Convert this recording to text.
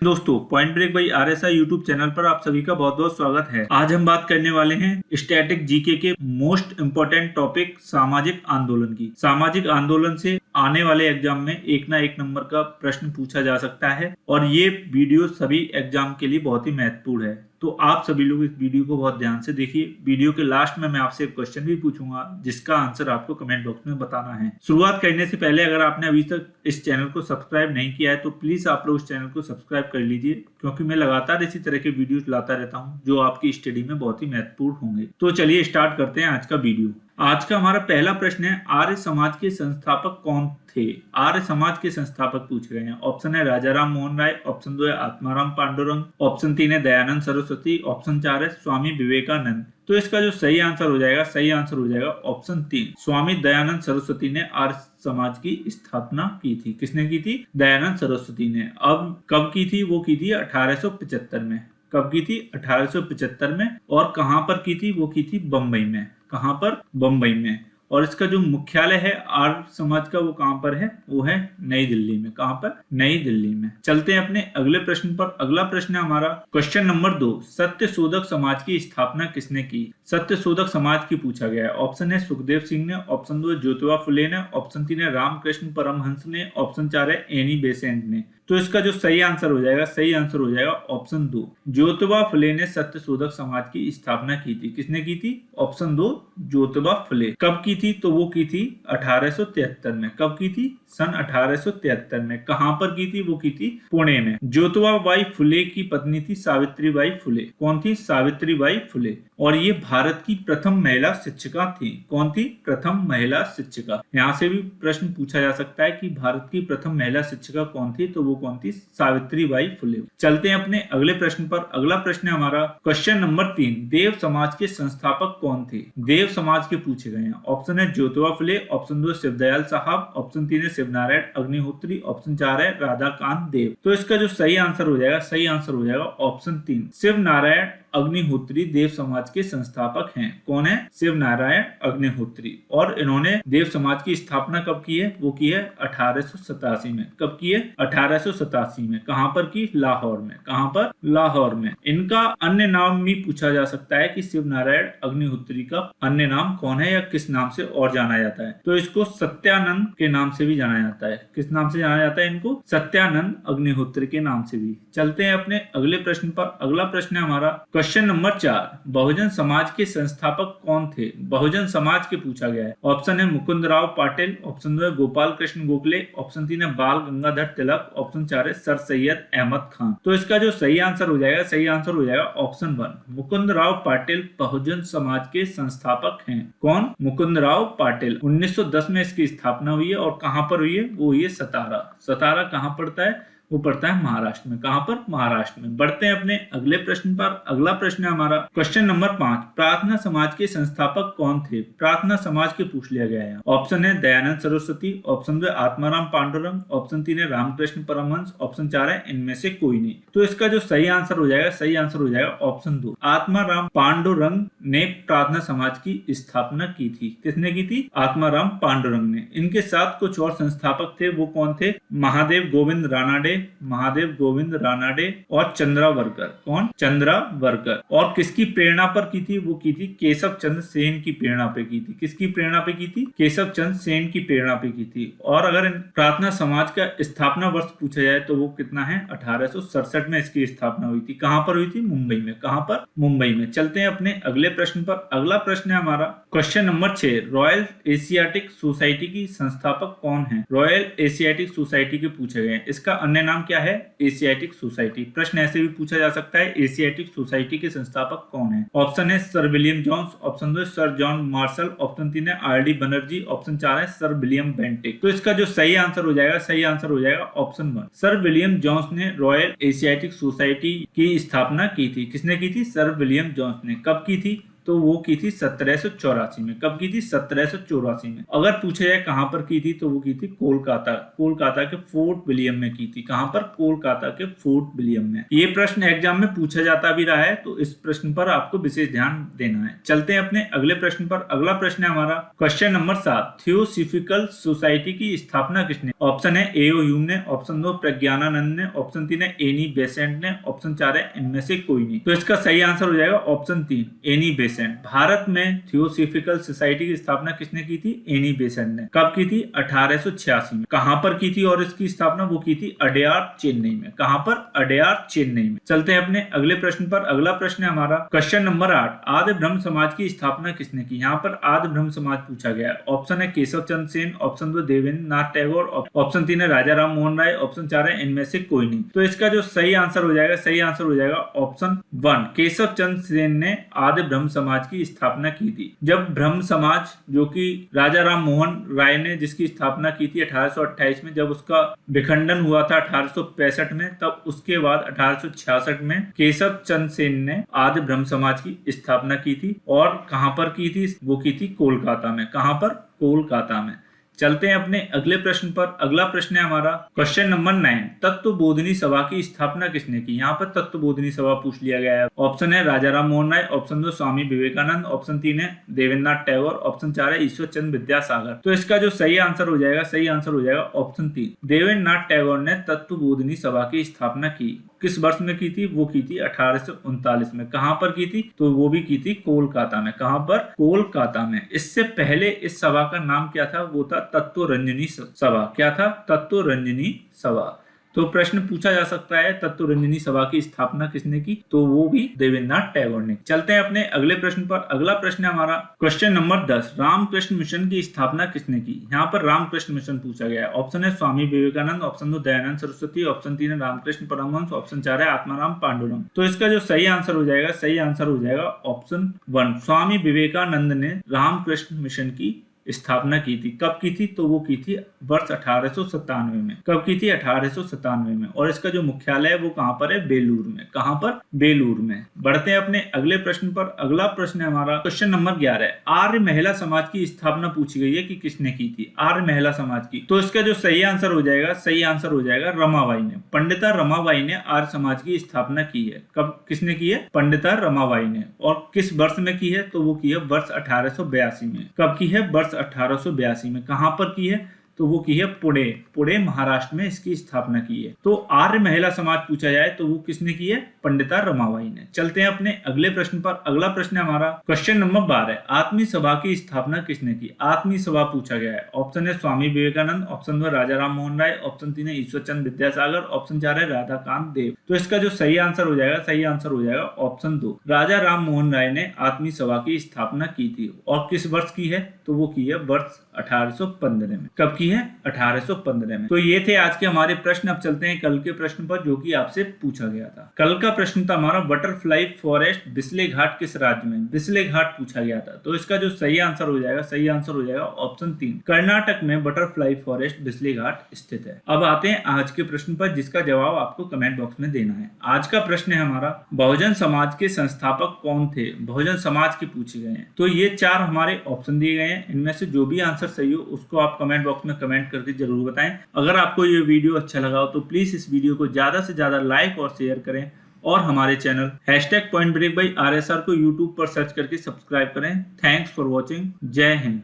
दोस्तों, point break by RSI YouTube channel पर आप सभी का बहुत बहुत स्वागत है। आज हम बात करने वाले हैं स्टैटिक जीके के मोस्ट इम्पोर्टेंट टॉपिक सामाजिक आंदोलन की। सामाजिक आंदोलन से आने वाले एग्जाम में एक ना एक नंबर का प्रश्न पूछा जा सकता है और ये वीडियो सभी एग्जाम के लिए बहुत ही महत्वपूर्ण है। तो आप सभी लोग इस वीडियो को बहुत ध्यान से देखिए। वीडियो के लास्ट में मैं आपसे एक क्वेश्चन भी पूछूंगा जिसका आंसर आपको कमेंट बॉक्स में बताना है। शुरुआत करने से पहले अगर आपने अभी तक इस चैनल को सब्सक्राइब नहीं किया है तो प्लीज आप लोग इस चैनल को सब्सक्राइब कर लीजिए, क्योंकि मैं लगातार इसी तरह के वीडियोस लाता रहता हूं जो आपकी स्टडी में बहुत ही महत्वपूर्ण होंगे। तो चलिए स्टार्ट करते हैं आज का वीडियो। आज का हमारा पहला प्रश्न है, आर्य समाज के संस्थापक कौन थे? आर्य समाज के संस्थापक पूछ रहे हैं। ऑप्शन है राजाराम मोहन राय, ऑप्शन 2 है आत्माराम पांडुरंग, ऑप्शन 3 है दयानंद सरस्वती, ऑप्शन 4 है स्वामी विवेकानंद। तो इसका जो सही आंसर हो जाएगा ऑप्शन 3, स्वामी दयानंद सरस्वती ने आर्य समाज की स्थापना की थी। किसने की थी? दयानंद सरस्वती ने। अब कब की थी? वो की थी 1875 में। कब की थी? 1875 में। और कहां पर की थी? वो की थी बम्बई में। कहां पर? बम्बई में। और इसका जो मुख्यालय है आर्य समाज का वो कहां पर है? वो है नई दिल्ली में। कहां पर? नई दिल्ली में। चलते हैं अपने अगले प्रश्न पर। अगला प्रश्न है हमारा क्वेश्चन नंबर 2, सत्य शोधक समाज की स्थापना किसने की? सत्य शोधक समाज की पूछा गया है। ऑप्शन है सुखदेव सिंह ने, ऑप्शन 2 है ज्योतिबा फुले ने, ऑप्शन 3 है रामकृष्ण परमहंस ने, ऑप्शन 4 है एनी बेसेंट ने। तो इसका जो सही आंसर हो जाएगा ऑप्शन 2, ज्योतिबा फुले ने सत्य शोधक समाज की स्थापना की थी। किसने की थी? ऑप्शन 2, ज्योतिबा फुले। कब की थी? तो वो की थी 1873 में। कब की थी? सन 1873 में। कहां पर की थी? वो की थी पुणे में। ज्योतिबा बाई फुले की पत्नी थी सावित्री बाई फुले। कौन थी? सावित्री बाई फुले। और ये भारत की प्रथम महिला शिक्षिका थी। कौन थी? प्रथम महिला शिक्षिका। यहाँ से भी प्रश्न पूछा जा सकता है कि भारत की प्रथम महिला शिक्षिका कौन थी? तो वो कौन थी? सावित्री बाई फुले। चलते हैं अपने अगले प्रश्न पर। अगला प्रश्न है हमारा क्वेश्चन नंबर 3, देव समाज के संस्थापक कौन थे? देव समाज के पूछे गए हैं। ऑप्शन है ज्योतिबा फुले, ऑप्शन 2 शिवदयाल साहब, ऑप्शन 3 है शिवनारायण अग्निहोत्री, ऑप्शन 4 है राधाकांत देव। तो इसका जो सही आंसर हो जाएगा ऑप्शन 3, शिवनारायण अग्निहोत्री देव समाज के संस्थापक हैं। कौन है? शिवनारायण अग्निहोत्री। और इन्होंने देव समाज की स्थापना कब की है? वो की है 1887 में। कब की है? 1887 में। कहां पर की? लाहौर में। कहां पर? लाहौर में। इनका अन्य नाम भी पूछा जा सकता है कि शिवनारायण अग्निहोत्री का अन्य नाम कौन है या किस नाम से और जाना जाता है? तो इसको सत्यानंद के नाम से भी जाना जाता है। किस नाम से जाना जाता है इनको? सत्यानंद अग्निहोत्री के नाम से भी। चलते हैं अपने अगले प्रश्न पर। अगला प्रश्न है हमारा क्वेश्चन नंबर 4, बहुजन समाज के संस्थापक कौन थे? बहुजन समाज के पूछा गया है। ऑप्शन है मुकुंदराव पाटिल, ऑप्शन 2 है गोपाल कृष्ण गोखले, ऑप्शन 3 है बाल गंगाधर तिलक, ऑप्शन 4 है सर सैयद अहमद खान। तो इसका जो सही आंसर हो जाएगा ऑप्शन 1, मुकुंदराव पाटिल बहुजन समाज के संस्थापक हैं। कौन? मुकुंदराव पाटिल। 1910 में इसकी स्थापना हुई है। और कहां पर हुई है? वो हुई है सतारा। सतारा कहां पड़ता है? वो पड़ता है महाराष्ट्र में। कहां पर? महाराष्ट्र में। बढ़ते हैं अपने अगले प्रश्न पर। अगला प्रश्न है हमारा क्वेश्चन नंबर 5, प्रार्थना समाज के संस्थापक कौन थे? प्रार्थना समाज के पूछ लिया गया है। ऑप्शन है दयानंद सरस्वती, ऑप्शन 2 आत्माराम पांडुरंग, ऑप्शन 3 है रामकृष्ण परमहंस, ऑप्शन 4 है इनमें से कोई नहीं। तो इसका जो सही आंसर हो जाएगा ऑप्शन 2, आत्माराम पांडुरंग ने प्रार्थना समाज की स्थापना की थी। किसने की थी? आत्माराम पांडुरंग ने। इनके साथ कुछ और संस्थापक थे। वो कौन थे? महादेव गोविंद रानाडे और चंद्रावरकर। कौन? चंद्रावरकर। और किसकी प्रेरणा पर की थी? वो की थी केशव चंद्र सेन की प्रेरणा पे की थी। किसकी प्रेरणा पे की थी? केशव चंद्र सेन की प्रेरणा पे की थी। और अगर प्रार्थना समाज का स्थापना वर्ष पूछा जाए तो वो कितना है? 1867 में इसकी स्थापना हुई थी। कहां पर हुई थी? मुंबई में। कहां पर? मुंबई में। चलते हैं अपने अगले प्रश्न पर। अगला प्रश्न है हमारा question number 6, royal Asiatic society की संस्थापक कौन है? रॉयल एशियाटिक सोसाइटी के पूछे गए हैं। इसका अन्य नाम क्या है? Asiatic society. प्रश्न ऐसे भी पूछा जा सकता है, एशियाटिक सोसाइटी के संस्थापक कौन है? ऑप्शन है sir William Jones, option 2 sir John Marshall, option 3 है आर डी बनर्जी, ऑप्शन 4 है सर विलियम बेंटिक। तो इसका जो सही आंसर हो जाएगा ऑप्शन 1, सर विलियम जोन्स ने रॉयल एशियाटिक सोसाइटी की स्थापना की थी। किसने की थी? सर विलियम जोन्स ने। कब की थी? तो वो की थी 1784 में। कब की थी? 1784 में। अगर पूछा जाए कहां पर की थी तो वो की थी कोलकाता के फोर्ट विलियम में की थी। कहां पर? कोलकाता के फोर्ट विलियम में। ये प्रश्न एग्जाम में पूछा जाता भी रहा है, तो इस प्रश्न पर आपको विशेष ध्यान देना है। चलते हैं अपने अगले प्रश्न पर। अगला प्रश्न है हमारा क्वेश्चन नंबर 7, थियोसॉफिकल सोसाइटी की स्थापना किसने? ऑप्शन है एओ ह्यूम ने, ऑप्शन 2 प्रज्ञानानंद ने, ऑप्शन 3 है एनी बेसेंट ने, ऑप्शन 4 है इनमें से कोई नहीं। तो इसका सही आंसर हो जाएगा ऑप्शन 3 एनी बेसेंट। भारत में थियोसॉफिकल सोसाइटी की स्थापना किसने की थी? एनी बेसेंट ने। कब की थी? 1886 में। कहां पर की थी और इसकी स्थापना? वो की थी अडयार चेन्नई में। कहां पर? अडयार चेन्नई में। चलते हैं अपने अगले प्रश्न पर। अगला प्रश्न है हमारा क्वेश्चन नंबर 8, आद्य ब्रह्म समाज की स्थापना किसने की? यहाँ पर आद्य ब्रह्म समाज पूछा गया है। ऑप्शन है केशव चंद्र सेन, ऑप्शन 2 देवेंद्र नाथ टैगोर, ऑप्शन 3 है राजा राम मोहन राय, ऑप्शन 4 है इनमें से कोई नहीं। तो इसका जो सही आंसर हो जाएगा ऑप्शन 1 केशव चंद्र सेन ने आद्य ब्रह्म समाज की स्थापना की थी। जब ब्रह्म समाज जो कि राजा राम मोहन राय ने जिसकी स्थापना की थी 1828 में, जब उसका विखंडन हुआ था 1865 में, तब उसके बाद 1866 में केशव चंद्र सेन ने आद्य ब्रह्म समाज की स्थापना की थी। और कहां पर की थी? वो की थी कोलकाता में। कहां पर? कोलकाता में। चलते हैं अपने अगले प्रश्न पर। अगला प्रश्न है हमारा क्वेश्चन नंबर 9, तत्वबोधिनी सभा की स्थापना किसने की? यहाँ पर तत्वबोधिनी सभा पूछ लिया गया है। ऑप्शन है राजा राम मोहन राय, ऑप्शन 2 स्वामी विवेकानंद, ऑप्शन 3 है देवेंद्र नाथ टैगोर, ऑप्शन 4 है ईश्वर चंद्र विद्यासागर। तो इसका जो सही आंसर हो जाएगा ऑप्शन 3 देवेंद्र नाथ टैगोर ने तत्वबोधिनी सभा की स्थापना की। किस वर्ष में की थी? वो की थी 1839 में। कहां पर की थी? तो वो भी की थी कोलकाता में। कहां पर? कोलकाता में। इससे पहले इस सभा का नाम क्या था? वो था तत्वरंजनी सभा। क्या था? तत्वरंजनी सभा। तो प्रश्न पूछा जा सकता है तत्वरंजनी सभा की स्थापना किसने की? तो वो भी देवेंद्र नाथ टैगोर ने। चलते हैं अपने अगले प्रश्न पर। अगला प्रश्न है हमारा क्वेश्चन नंबर 10, रामकृष्ण मिशन की स्थापना किसने की? यहाँ पर रामकृष्ण मिशन पूछा गया है। ऑप्शन है स्वामी विवेकानंद, ऑप्शन 2 दयानंद सरस्वती, ऑप्शन 3 है रामकृष्ण परमहंस, ऑप्शन 4 है आत्माराम पांडुरंग। तो इसका जो सही आंसर हो जाएगा ऑप्शन 1 स्वामी विवेकानंद ने रामकृष्ण मिशन की स्थापना की थी। कब की थी? तो वो की थी वर्ष 1897 में। कब की थी? 1897 में। और इसका जो मुख्यालय है वो कहां पर है? बेलूर में। कहां पर? बेलूर में। बढ़ते हैं अपने अगले प्रश्न पर। अगला प्रश्न है हमारा क्वेश्चन नंबर 11, आर्य महिला समाज की स्थापना पूछी गई है कि किसने की थी? आर्य महिला समाज की। तो इसका जो सही आंसर हो जाएगा रमाबाई ने। पंडिता रमाबाई ने आर्य समाज की स्थापना की है। कब? किसने की है? पंडिता रमाबाई ने। और किस वर्ष में की है? तो वो की है वर्ष 1882 में। कब की है? वर्ष 1882 में। कहां पर की है? तो वो की है पुणे महाराष्ट्र में इसकी स्थापना की है। तो आर्य महिला समाज पूछा जाए तो वो किसने की है? पंडिता रमाबाई ने। चलते हैं अपने अगले प्रश्न पर। अगला प्रश्न है हमारा क्वेश्चन नंबर 12, आत्मीय सभा की स्थापना किसने की? आत्मीय सभा पूछा गया है। ऑप्शन है स्वामी विवेकानंद, ऑप्शन 2 राजा राम मोहन राय, ऑप्शन 3 है ईश्वर चंद्र विद्यासागर, ऑप्शन 4 है राधाकांत देव। तो इसका जो सही आंसर हो जाएगा ऑप्शन 2 राजा राम मोहन राय ने आत्मीय सभा की स्थापना की थी। और किस वर्ष की है? तो वो की है वर्ष 1815 में। कब की है? 1815 में। तो ये थे आज के हमारे प्रश्न। अब चलते हैं कल के प्रश्न पर जो कि आपसे पूछा गया था। कल का प्रश्न था हमारा बटरफ्लाई फॉरेस्ट बिस्ले घाट किस राज्य में? बिस्ले घाट पूछा गया था। तो इसका जो सही आंसर हो जाएगा ऑप्शन 3 कर्नाटक में बटरफ्लाई फॉरेस्ट बिस्ले घाट स्थित है। अब आते हैं आज के प्रश्न पर जिसका जवाब आपको कमेंट बॉक्स में देना है। आज का प्रश्न है हमारा बहुजन समाज के संस्थापक कौन थे? बहुजन समाज के पूछे गए हैं। तो ये 4 हमारे ऑप्शन दिए गए हैं। इनमें से जो भी आंसर सही हो उसको आप कमेंट बॉक्स में कमेंट करके जरूर बताएं। अगर आपको ये वीडियो अच्छा लगा हो तो प्लीज इस वीडियो को ज्यादा से ज्यादा लाइक और शेयर करें और हमारे चैनल #PointBreak by RSR को यूट्यूब पर सर्च करके सब्सक्राइब करें। Thanks for watching. जय हिंद।